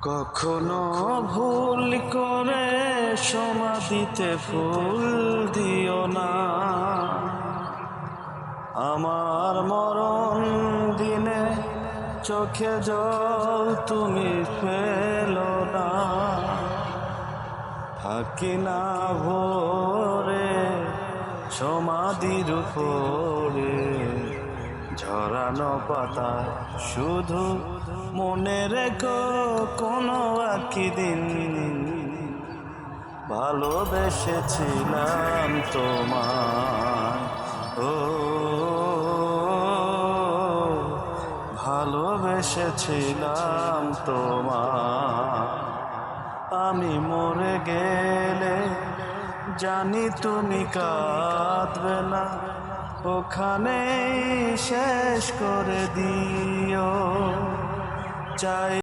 কখনো ভুল করে সমাধিতে ফুল দিও না, আমার মরণ দিনে চোখে জল তুমি ফেলো না। থাকি না ভোরে সমাধির উপরে, ঝরানো পাতা শুধু মনে রেখো কোনো একদিন ভালোবেসেছিলাম তোমায়। ও ভালোবেসেছিলাম তোমায়। আমি মরে গেলে জানি তুমি কাঁদবে না, ওখানেই শেষ করে দিও। চাই